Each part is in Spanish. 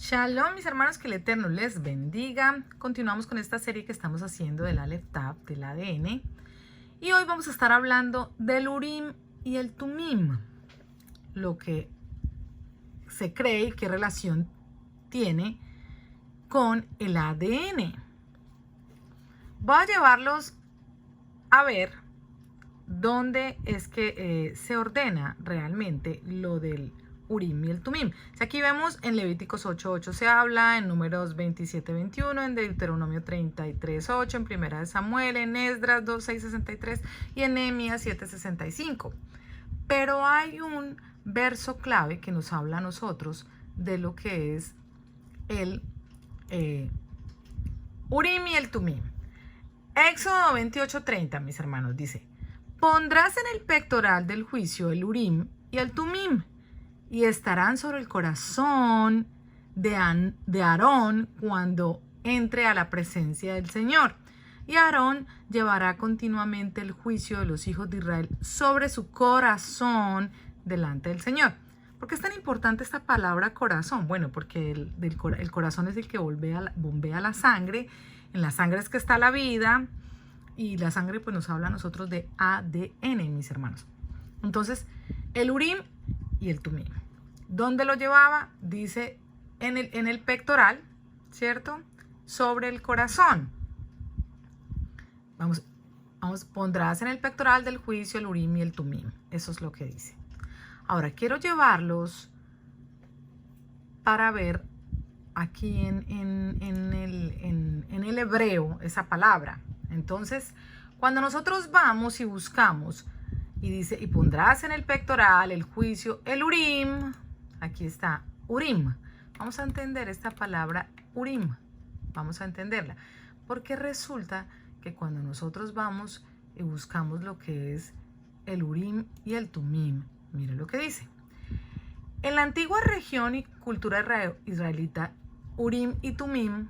Shalom, mis hermanos, que el Eterno les bendiga. Continuamos con esta serie que estamos haciendo del Aleph Tav, del ADN. Y hoy vamos a estar hablando del Urim y el Tumim. Lo que se cree y qué relación tiene con el ADN. Voy a llevarlos a ver dónde es que se ordena realmente lo del Urim y el Tumim. Aquí vemos en Levíticos 8:8 se habla, en Números 27:21, en Deuteronomio 33:8, en Primera de Samuel, en Esdras 2:6-63 y en Nehemías 7:65. Pero hay un verso clave que nos habla a nosotros de lo que es el Urim y el Tumim. Éxodo 28:30, mis hermanos, dice: pondrás en el pectoral del juicio el Urim y el Tumim, y estarán sobre el corazón de Aarón cuando entre a la presencia del Señor. Y Aarón llevará continuamente el juicio de los hijos de Israel sobre su corazón delante del Señor. ¿Por qué es tan importante esta palabra corazón? Bueno, porque el corazón es el que bombea la sangre. En la sangre es que está la vida. Y la sangre pues nos habla a nosotros de ADN, mis hermanos. Entonces, el Urim y el Tumim. ¿Dónde lo llevaba? Dice en el pectoral, ¿cierto? Sobre el corazón. Vamos, pondrás en el pectoral del juicio el Urim y el Tumim. Eso es lo que dice. Ahora, quiero llevarlos para ver aquí en el hebreo esa palabra. Entonces, cuando nosotros vamos y buscamos y dice, y pondrás en el pectoral el juicio, el Urim, aquí está, Urim. Vamos a entender esta palabra Urim, vamos a entenderla, porque resulta que cuando nosotros vamos y buscamos lo que es el Urim y el Tumim, miren lo que dice. En la antigua región y cultura israelita, Urim y Tumim,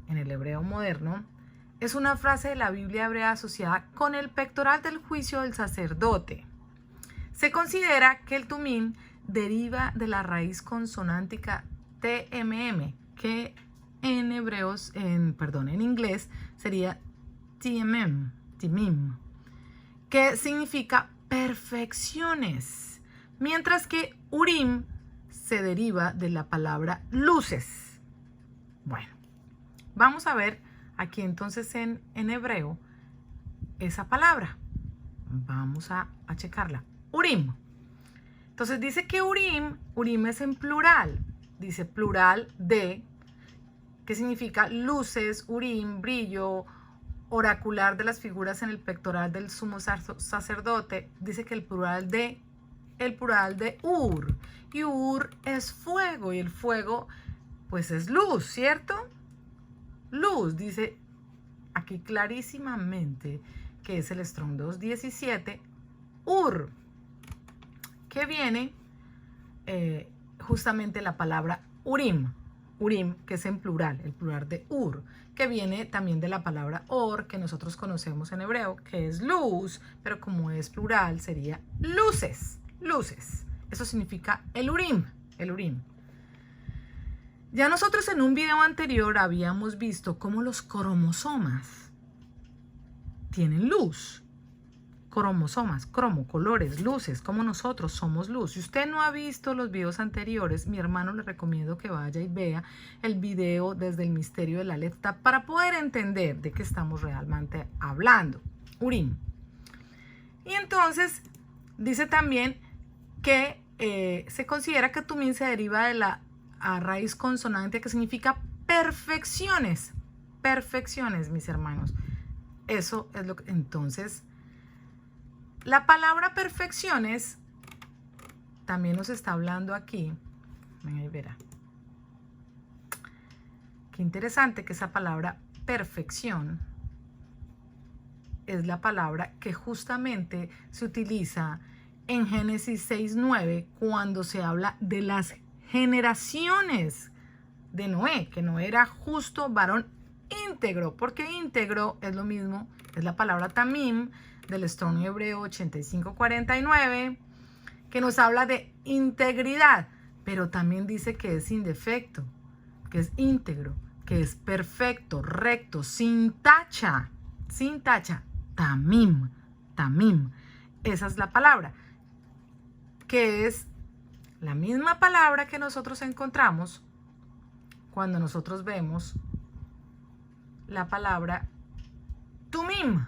en el hebreo moderno, es una frase de la Biblia hebrea asociada con el pectoral del juicio del sacerdote. Se considera que el Tumim deriva de la raíz consonántica TMM, que en inglés sería timim, que significa perfecciones, mientras que Urim se deriva de la palabra luces. Bueno, vamos a ver aquí entonces en hebreo esa palabra. Vamos a checarla. Urim. Entonces dice que Urim es en plural. Dice plural de, que significa luces, Urim, brillo, oracular de las figuras en el pectoral del sumo sacerdote. Dice que el plural de Ur. Y Ur es fuego, y el fuego pues es luz, ¿cierto? Luz, dice aquí clarísimamente que es el Strong 217, Ur, que viene justamente la palabra Urim, que es en plural, el plural de Ur, que viene también de la palabra Or, que nosotros conocemos en hebreo, que es luz, pero como es plural sería luces. Eso significa el Urim. Ya nosotros en un video anterior habíamos visto cómo los cromosomas tienen luz. Cromosomas, colores, luces, como nosotros somos luz. Si usted no ha visto los videos anteriores, mi hermano le recomiendo que vaya y vea el video desde el misterio del Aleph Tav para poder entender de qué estamos realmente hablando. Urim. Y entonces dice también que se considera que Tumim se deriva de la raíz consonante que significa perfecciones, mis hermanos. Eso es lo que entonces la palabra perfecciones también nos está hablando aquí. Venga y verá. Qué interesante que esa palabra perfección es la palabra que justamente se utiliza en Génesis 6:9 cuando se habla de las generaciones de Noé, que Noé era justo, varón íntegro, porque íntegro es lo mismo, es la palabra tamim del Strong hebreo 8549, que nos habla de integridad, pero también dice que es sin defecto. que es íntegro, que es perfecto, recto, sin tacha, sin tacha. Tamim, tamim. Esa es la palabra, que es la misma palabra que nosotros encontramos cuando nosotros vemos la palabra tumim.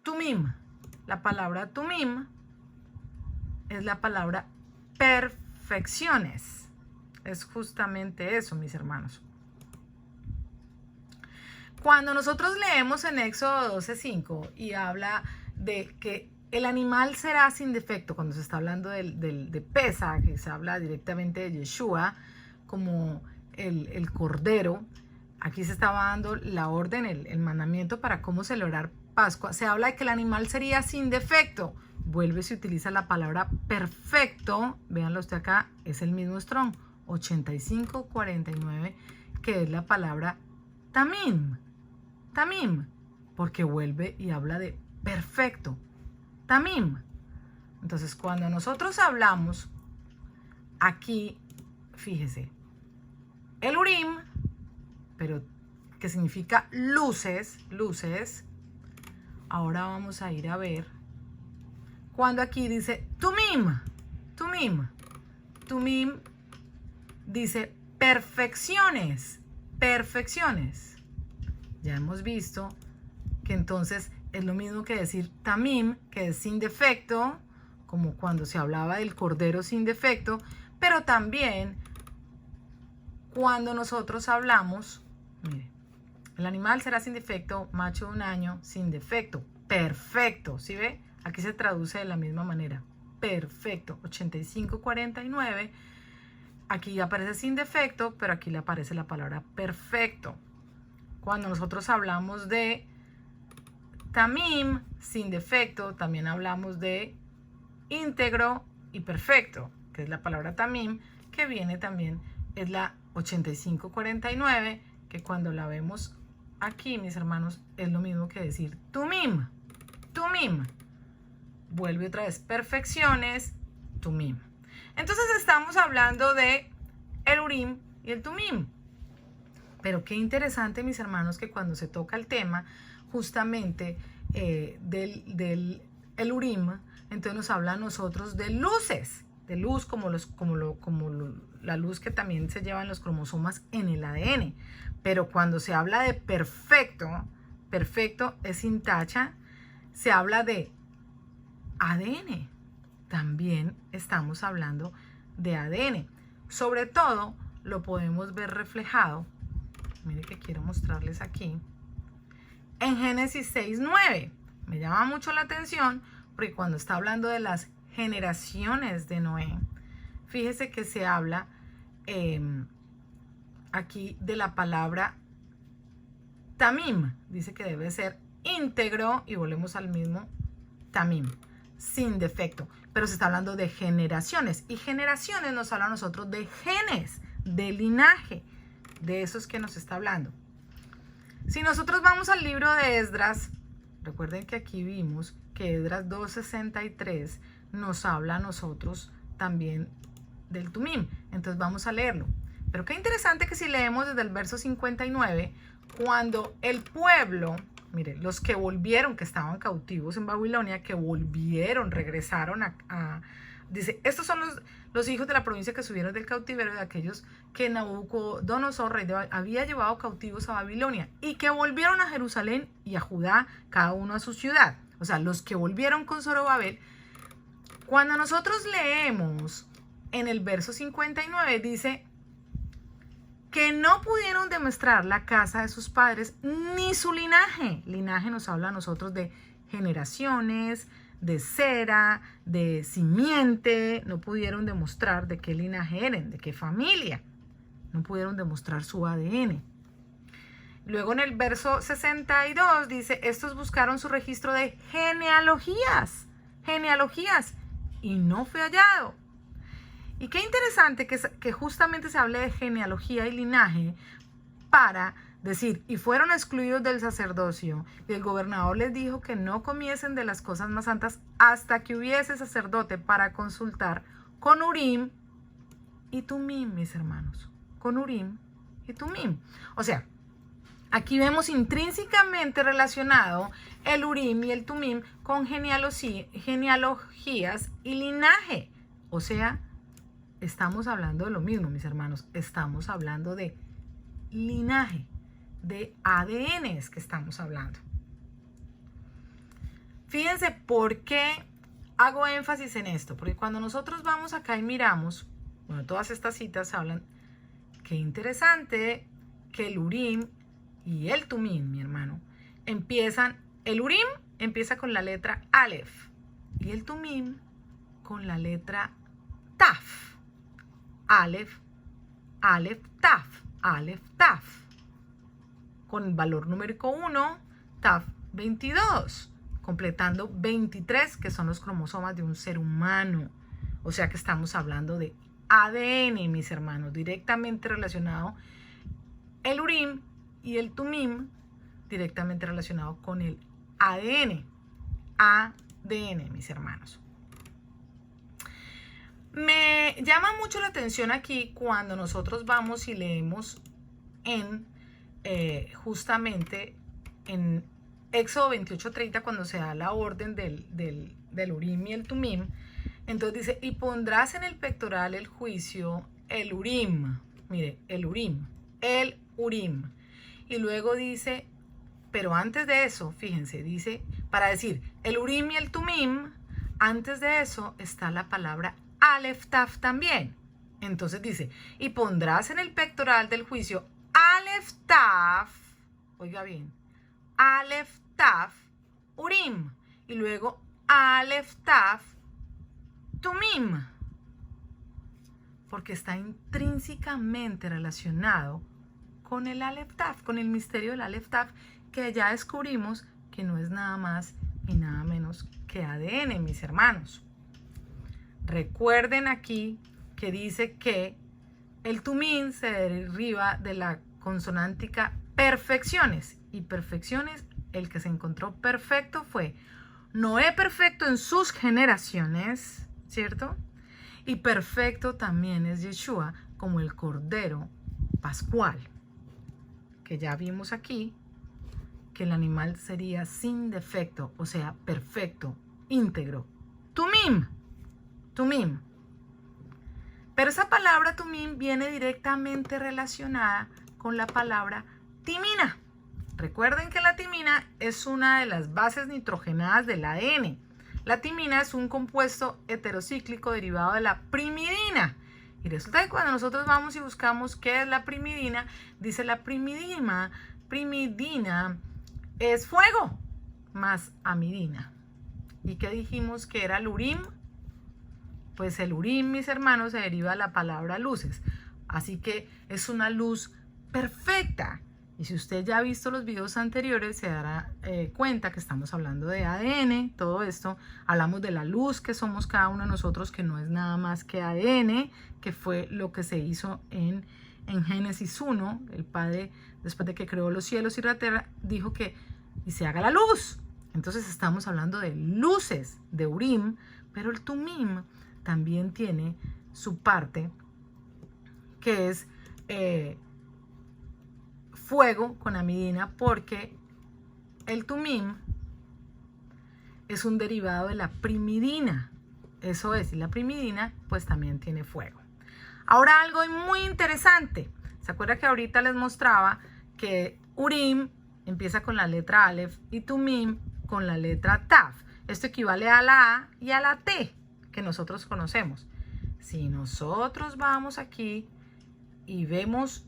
Tumim. La palabra tumim es la palabra perfecciones. Es justamente eso, mis hermanos. Cuando nosotros leemos en Éxodo 12:5 y habla de que el animal será sin defecto, cuando se está hablando de Pesaj, que se habla directamente de Yeshua como el cordero, aquí se estaba dando la orden, el mandamiento para cómo celebrar Pascua. Se habla de que el animal sería sin defecto. Vuelve y se utiliza la palabra perfecto. Véanlo usted acá, es el mismo Strong, 8549, que es la palabra tamim. Tamim, porque vuelve y habla de perfecto. Tamim. Entonces, cuando nosotros hablamos aquí, fíjese, el Urim, pero que significa luces, luces. Ahora vamos a ir a ver cuando aquí dice tumim, tumim, tumim dice perfecciones, perfecciones. Ya hemos visto que entonces es lo mismo que decir tamim, que es sin defecto, como cuando se hablaba del cordero sin defecto, pero también cuando nosotros hablamos, mire, el animal será sin defecto, macho de un año, sin defecto, perfecto, ¿sí ve? Aquí se traduce de la misma manera, perfecto, 8549, aquí aparece sin defecto, pero aquí le aparece la palabra perfecto. Cuando nosotros hablamos de tamim, sin defecto, también hablamos de íntegro y perfecto, que es la palabra tamim, que viene también, es la 8549, que cuando la vemos aquí, mis hermanos, es lo mismo que decir tumim, tumim. Vuelve otra vez, perfecciones, tumim. Entonces estamos hablando de el Urim y el Tumim. Pero qué interesante, mis hermanos, que cuando se toca el tema justamente del el Urim, entonces nos habla a nosotros de luces, de luz como la luz que también se lleva en los cromosomas en el ADN. Pero cuando se habla de perfecto, perfecto es sin tacha, se habla de ADN. También estamos hablando de ADN. Sobre todo lo podemos ver reflejado. Mire que quiero mostrarles aquí. En Génesis 6:9. Me llama mucho la atención porque cuando está hablando de las generaciones de Noé, fíjese que se habla aquí de la palabra tamim. Dice que debe ser íntegro y volvemos al mismo tamim, sin defecto. Pero se está hablando de generaciones y generaciones nos habla a nosotros de genes, de linaje. De eso es que nos está hablando. Si nosotros vamos al libro de Esdras, recuerden que aquí vimos que Esdras 2:63 nos habla a nosotros también del Tumim. Entonces vamos a leerlo. Pero qué interesante que si leemos desde el verso 59, cuando el pueblo, mire, los que volvieron, que estaban cautivos en Babilonia, que volvieron, regresaron dice, estos son los hijos de la provincia que subieron del cautiverio, de aquellos que Nabucodonosor, rey había llevado cautivos a Babilonia y que volvieron a Jerusalén y a Judá, cada uno a su ciudad. O sea, los que volvieron con Zorobabel. Cuando nosotros leemos en el verso 59, dice que no pudieron demostrar la casa de sus padres ni su linaje. Linaje nos habla a nosotros de generaciones, de cera, de simiente. No pudieron demostrar de qué linaje eran, de qué familia. No pudieron demostrar su ADN. Luego en el verso 62 dice, estos buscaron su registro de genealogías, y no fue hallado. Y qué interesante que justamente se hable de genealogía y linaje para decir, y fueron excluidos del sacerdocio, y el gobernador les dijo que no comiesen de las cosas más santas hasta que hubiese sacerdote para consultar con Urim y Tumim, mis hermanos, con Urim y tumim. O sea, aquí vemos intrínsecamente relacionado el Urim y el Tumim con genealogías y linaje. O sea, estamos hablando de lo mismo, mis hermanos. Estamos hablando de linaje, de ADN es que estamos hablando. Fíjense por qué hago énfasis en esto. Porque cuando nosotros vamos acá y miramos, bueno, todas estas citas hablan, qué interesante que el Urim y el Tumim, mi hermano, el Urim empieza con la letra Aleph y el Tumim con la letra Taf. Aleph, Aleph, Taf, Aleph, Taf. Con el valor numérico 1, Taf 22, completando 23, que son los cromosomas de un ser humano. O sea que estamos hablando de ADN, mis hermanos, directamente relacionado el Urim y el Tumim, directamente relacionado con el ADN. ADN, mis hermanos. Me llama mucho la atención aquí cuando nosotros vamos y leemos justamente en Éxodo 28:30, cuando se da la orden del Urim y el Tumim. Entonces dice, y pondrás en el pectoral el juicio el Urim. Mire, el Urim. Y luego dice, pero antes de eso, fíjense, dice, para decir el Urim y el Tumim, antes de eso está la palabra Aleph Taf también. Entonces dice, y pondrás en el pectoral del juicio Aleph Taf, oiga bien, Aleph Taf Urim, y luego Aleph Taf Tumim, porque está intrínsecamente relacionado con el Aleph Taf, con el misterio del Aleph Taf, que ya descubrimos que no es nada más y nada menos que ADN, mis hermanos. Recuerden aquí que dice que el Tumim se deriva de la consonántica perfecciones, y perfecciones, el que se encontró perfecto fue Noé, perfecto en sus generaciones, ¿cierto? Y perfecto también es Yeshua como el Cordero Pascual, que ya vimos aquí que el animal sería sin defecto, o sea, perfecto, íntegro. Tumim. Pero esa palabra Tumim viene directamente relacionada con la palabra timina. Recuerden que la timina es una de las bases nitrogenadas del ADN. La timina es un compuesto heterocíclico derivado de la primidina. Y resulta que cuando nosotros vamos y buscamos qué es la primidina, dice la primidina es fuego más amidina. ¿Y qué dijimos que era el Urim? Pues el Urim, mis hermanos, se deriva de la palabra luces. Así que es una luz perfecta. Y si usted ya ha visto los videos anteriores, se dará cuenta que estamos hablando de ADN, todo esto. Hablamos de la luz que somos cada uno de nosotros, que no es nada más que ADN, que fue lo que se hizo en Génesis 1. El Padre, después de que creó los cielos y la tierra, dijo que y se haga la luz. Entonces estamos hablando de luces, de Urim, pero el Tumim también tiene su parte, que es fuego con amidina, porque el Tumim es un derivado de la primidina. Eso es, y la primidina pues también tiene fuego. Ahora algo muy interesante. ¿Se acuerda que ahorita les mostraba que Urim empieza con la letra Aleph y Tumim con la letra Taf? Esto equivale a la A y a la T que nosotros conocemos. Si nosotros vamos aquí y vemos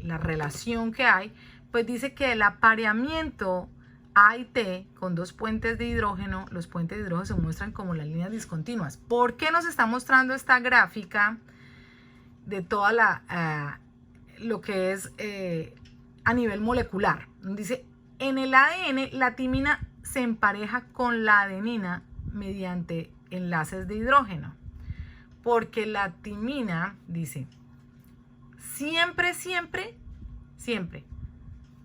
la relación que hay, pues dice que el apareamiento A y T con dos puentes de hidrógeno, los puentes de hidrógeno se muestran como las líneas discontinuas. ¿Por qué nos está mostrando esta gráfica de toda lo que es a nivel molecular? Dice, en el ADN la timina se empareja con la adenina mediante enlaces de hidrógeno, porque la timina, dice, siempre,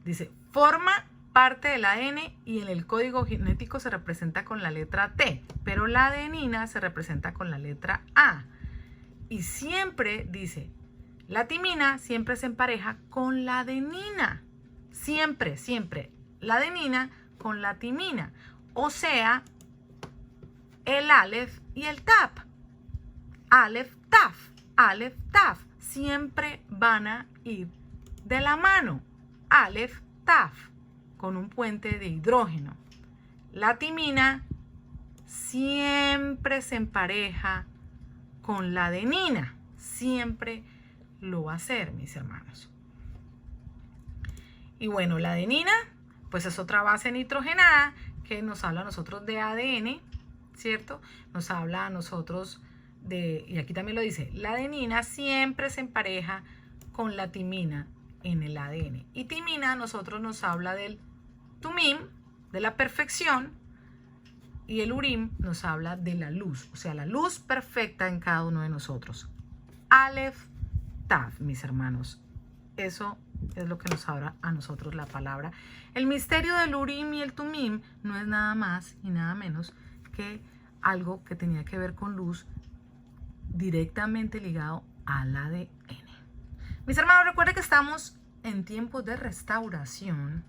dice, forma parte del ADN y en el código genético se representa con la letra T, pero la adenina se representa con la letra A. Y siempre, dice, La timina siempre se empareja con la adenina. Siempre, siempre. La adenina con la timina. O sea, el Aleph y el Taf. Aleph, Taf. Aleph, Taf. Siempre van a ir de la mano. Aleph, Taf. Con un puente de hidrógeno. La timina siempre se empareja con la adenina. Siempre lo va a hacer, mis hermanos. Y bueno, la adenina, pues es otra base nitrogenada que nos habla a nosotros de ADN, ¿cierto? Nos habla a nosotros de, y aquí también lo dice, la adenina siempre se empareja con la timina en el ADN. Y timina a nosotros nos habla del tumim, de la perfección, y el urim nos habla de la luz, o sea, la luz perfecta en cada uno de nosotros. Aleph, Taf, mis hermanos. Eso es lo que nos habla a nosotros la palabra. El misterio del urim y el tumim no es nada más y nada menos que algo que tenía que ver con luz directamente ligado al ADN. Mis hermanos, recuerden que estamos en tiempos de restauración.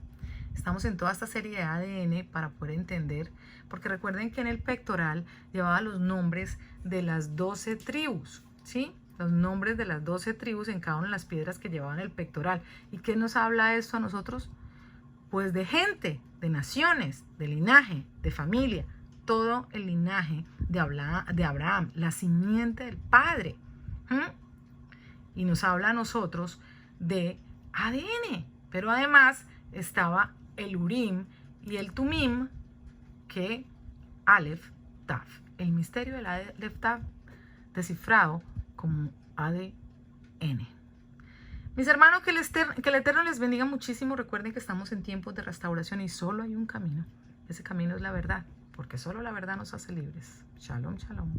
Estamos en toda esta serie de ADN para poder entender, porque recuerden que en el pectoral llevaba los nombres de las 12 tribus, ¿sí? Los nombres de las 12 tribus en cada una de las piedras que llevaban el pectoral. ¿Y qué nos habla esto a nosotros? Pues de gente, de naciones, de linaje, de familia, todo el linaje de Abraham, la simiente del Padre. Y nos habla a nosotros de ADN, pero además estaba el Urim y el Tumim, que Aleph, Taf, el misterio del Aleph, Taf, descifrado como ADN. Mis hermanos, que el Eterno les bendiga muchísimo. Recuerden que estamos en tiempos de restauración y solo hay un camino. Ese camino es la verdad, porque solo la verdad nos hace libres. Shalom, shalom.